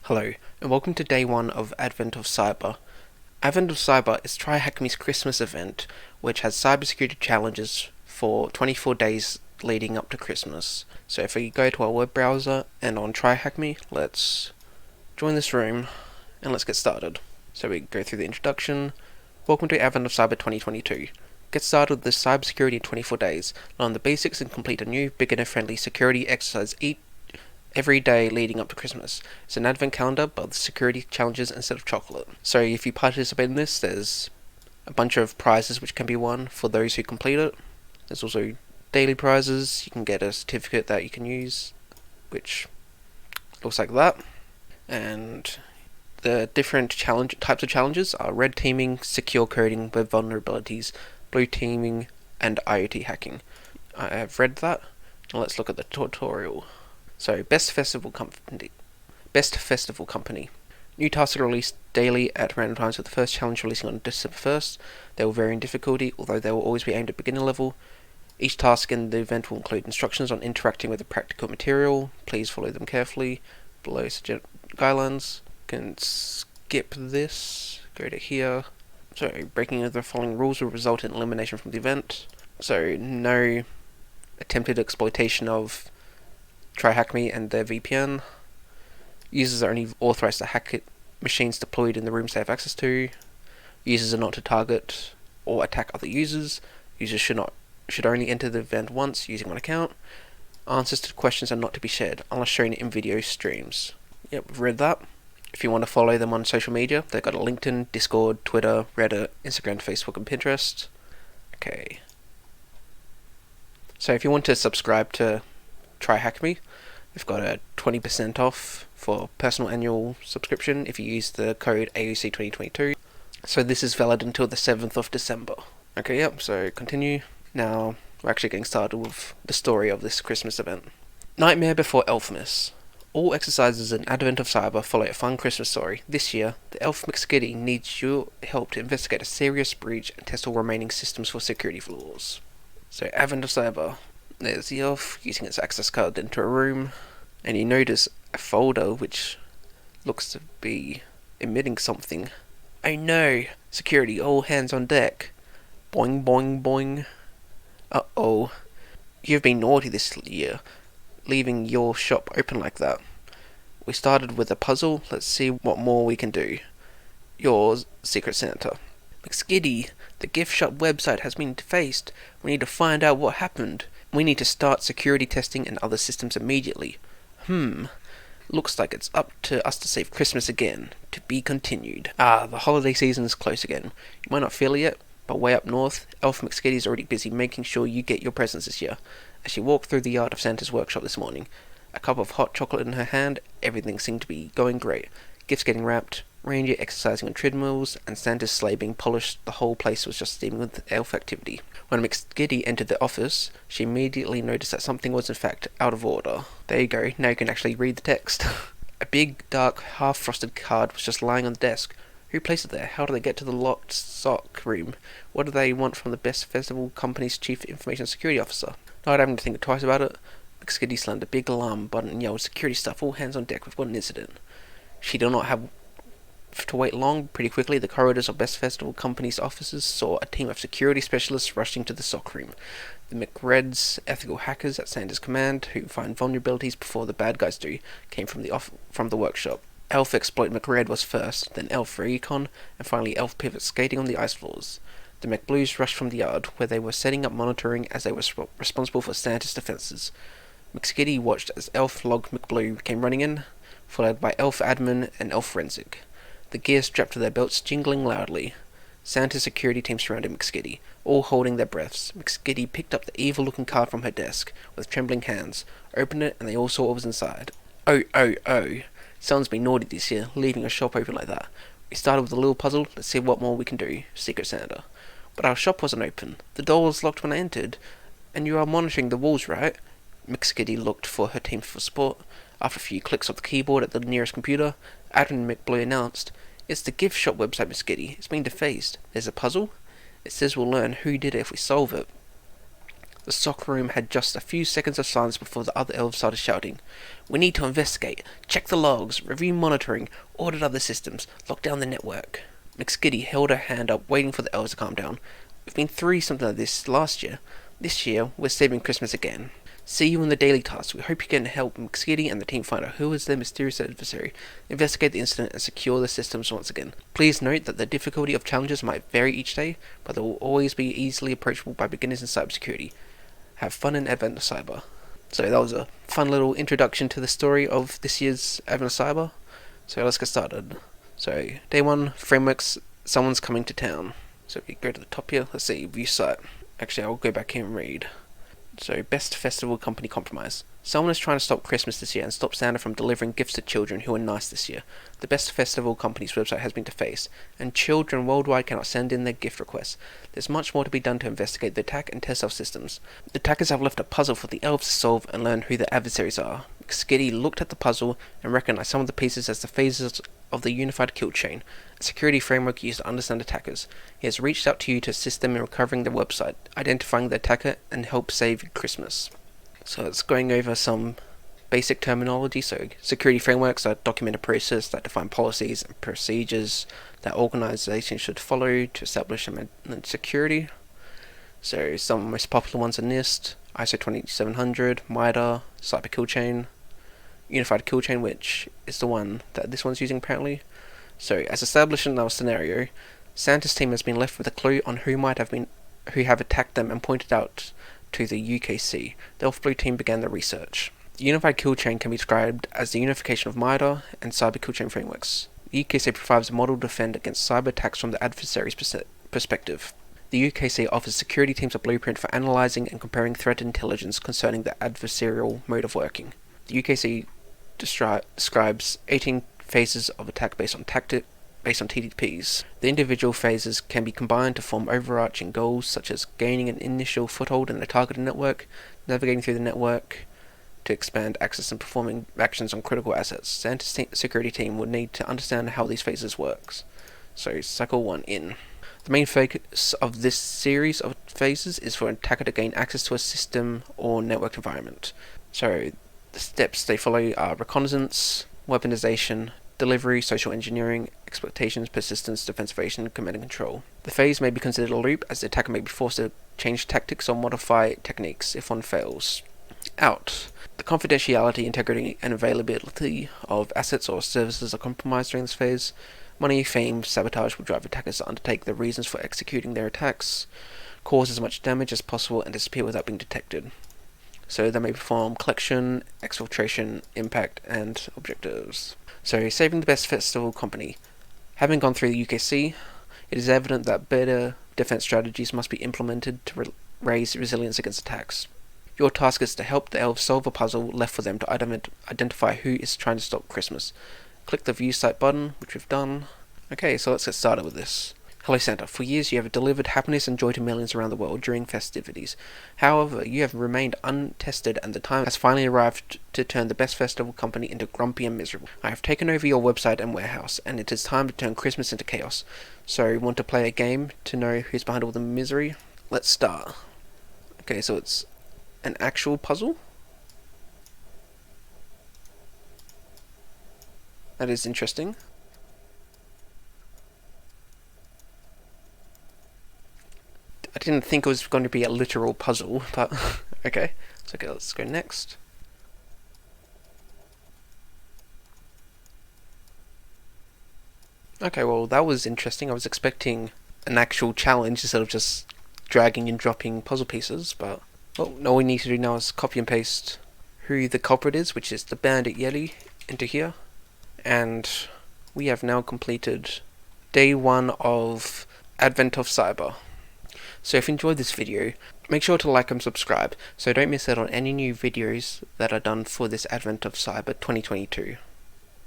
Hello, and welcome to day 1 of Advent of Cyber. Advent of Cyber is TryHackMe's Christmas event, which has cybersecurity challenges for 24 days leading up to Christmas. So if we go to our web browser and on TryHackMe, let's join this room and let's get started. So we go through the introduction. Welcome to Advent of Cyber 2022. Get started with this cybersecurity in 24 days. Learn the basics and complete a new beginner-friendly security exercise every day leading up to Christmas. It's an advent calendar, but with security challenges instead of chocolate. So if you participate in this, there's a bunch of prizes which can be won for those who complete it. There's also daily prizes. You can get a certificate that you can use, which looks like that. And the different types of challenges are red teaming, secure coding, web vulnerabilities, blue teaming, and IoT hacking. I have read that. Now let's look at the tutorial. So, Best Festival Company. New tasks are released daily at random times, with the first challenge releasing on December 1st. They will vary in difficulty, although they will always be aimed at beginner level. Each task in the event will include instructions on interacting with the practical material. Please follow them carefully. Below guidelines. You can skip this. Go to here. So, breaking of the following rules will result in elimination from the event. So, no attempted exploitation of TryHackMe and their VPN. Users are only authorized to hack machines deployed in the rooms they have access to. Users are not to target or attack other users. Users should only enter the event once using one account. Answers to questions are not to be shared unless shown in video streams. Yep, we've read that. If you want to follow them on social media, they've got a LinkedIn, Discord, Twitter, Reddit, Instagram, Facebook, and Pinterest. Okay. So if you want to subscribe to TryHackMe, we've got a 20% off for personal annual subscription if you use the code AOC2022. So this is valid until the 7th of December. Okay, yep, so continue. Now, we're actually getting started with the story of this Christmas event. Nightmare Before Elfmas. All exercises in Advent of Cyber follow a fun Christmas story. This year, the Elf McSkitty needs your help to investigate a serious breach and test all remaining systems for security flaws. So, Advent of Cyber. There's the elf using its access card to enter a room, and you notice a folder which looks to be emitting something. Oh no! Security, all hands on deck. Boing boing boing. Uh-oh. You've been naughty this year, leaving your shop open like that. We started with a puzzle, let's see what more we can do. Yours, Secret Santa. McSkitty, the gift shop website has been defaced. We need to find out what happened. We need to start security testing and other systems immediately. Looks like it's up to us to save Christmas again. To be continued. The holiday season is close again. You might not feel it yet, but way up north, Elf McSkitty's already busy making sure you get your presents this year. As she walked through the yard of Santa's workshop this morning, a cup of hot chocolate in her hand, everything seemed to be going great. Gifts getting wrapped, reindeer exercising on treadmills, and Santa's sleigh being polished. The whole place was just steaming with elf activity. When McSkitty entered the office, she immediately noticed that something was in fact out of order. There you go, now you can actually read the text. A big, dark, half-frosted card was just lying on the desk. Who placed it there? How do they get to the locked sock room? What do they want from the Best Festival Company's Chief Information Security Officer? Not having to think twice about it, McSkitty slammed a big alarm button and yelled, "Security staff, all hands on deck, we've got an incident." She did not have to wait long. Pretty quickly, the corridors of Best Festival Company's offices saw a team of security specialists rushing to the sock room. The McReds, ethical hackers at Santa's command, who find vulnerabilities before the bad guys do, came from the workshop. Elf Exploit McRed was first, then Elf Recon, and finally Elf Pivot skating on the ice floors. The McBlues rushed from the yard, where they were setting up monitoring as they were responsible for Santa's defenses. McSkitty watched as Elf Log McBlue came running in, followed by Elf Admin and Elf Forensic, the gear strapped to their belts jingling loudly. Santa's security team surrounded McSkitty, all holding their breaths. McSkitty picked up the evil-looking card from her desk with trembling hands, opened it, and they all saw what was inside. Oh. Someone's been naughty this year, leaving a shop open like that. We started with a little puzzle, let's see what more we can do, Secret Santa. But our shop wasn't open. The door was locked when I entered. And you are monitoring the walls, right? McSkitty looked for her team for support. After a few clicks of the keyboard at the nearest computer, Admin McBlue announced, "It's the gift shop website, McSkitty. It's been defaced. There's a puzzle? It says we'll learn who did it if we solve it." The soccer room had just a few seconds of silence before the other elves started shouting. We need to investigate, check the logs, review monitoring, audit other systems, lock down the network. McSkitty held her hand up, waiting for the elves to calm down. We've been through something like this last year. This year, we're saving Christmas again. See you in the daily tasks. We hope you can help McSkitty and the team find out who is their mysterious adversary, investigate the incident, and secure the systems once again. Please note that the difficulty of challenges might vary each day, but they will always be easily approachable by beginners in cybersecurity. Have fun in Advent of Cyber. So that was a fun little introduction to the story of this year's Advent of Cyber. So let's get started. So day 1, frameworks, someone's coming to town. So if you go to the top here, let's see, view site. Actually, I'll go back here and read. So, best festival company compromise. Someone is trying to stop Christmas this year and stop Santa from delivering gifts to children who are nice this year. The best festival company's website has been defaced, and children worldwide cannot send in their gift requests. There's much more to be done to investigate the attack and test our systems. The attackers have left a puzzle for the elves to solve and learn who the adversaries are. Skitty looked at the puzzle and recognized some of the pieces as the phases of the unified kill chain, a security framework used to understand attackers. He has reached out to you to assist them in recovering the website, identifying the attacker, and help save Christmas. So it's going over some basic terminology. So security frameworks are documented process that define policies and procedures that organizations should follow to establish and manage security. So some of the most popular ones are NIST, ISO 2700, MITRE, Cyber Kill Chain, Unified Kill Chain, which is the one that this one's using apparently. So, as established in our scenario, Santa's team has been left with a clue on who have attacked them and pointed out to the UKC. The Elf Blue team began the research. The Unified Kill Chain can be described as the unification of MITRE and Cyber Kill Chain frameworks. The UKC provides a model to defend against cyber attacks from the adversary's perspective. The UKC offers security teams a blueprint for analysing and comparing threat intelligence concerning the adversarial mode of working. The UKC describes 18 phases of attack based on TTPs. The individual phases can be combined to form overarching goals such as gaining an initial foothold in a targeted network, navigating through the network to expand access and performing actions on critical assets. Santa's security team would need to understand how these phases works. So cycle 1 in. The main focus of this series of phases is for an attacker to gain access to a system or network environment. So the steps they follow are reconnaissance, weaponization, delivery, social engineering, exploitations, persistence, defense evasion, command and control. The phase may be considered a loop, as the attacker may be forced to change tactics or modify techniques if one fails. Out. The confidentiality, integrity, and availability of assets or services are compromised during this phase. Money, fame, sabotage will drive attackers to undertake the reasons for executing their attacks, cause as much damage as possible, and disappear without being detected. So they may perform collection, exfiltration, impact, and objectives. So saving the best festival company. Having gone through the UKC, it is evident that better defense strategies must be implemented to raise resilience against attacks. Your task is to help the elves solve a puzzle left for them to identify who is trying to stop Christmas. Click the view site button, which we've done. Okay, so let's get started with this. Hello Santa, for years you have delivered happiness and joy to millions around the world during festivities. However, you have remained untested and the time has finally arrived to turn the best festival company into grumpy and miserable. I have taken over your website and warehouse, and it is time to turn Christmas into chaos. So, want to play a game to know who's behind all the misery? Let's start. Okay, so it's an actual puzzle? That is interesting. I didn't think it was going to be a literal puzzle, but okay. So okay, let's go next. Okay, well that was interesting. I was expecting an actual challenge instead of just dragging and dropping puzzle pieces, but well, all we need to do now is copy and paste who the culprit is, which is the Bandit Yeti, into here. And we have now completed day 1 of Advent of Cyber. So if you enjoyed this video, make sure to like and subscribe so don't miss out on any new videos that are done for this Advent of Cyber 2022.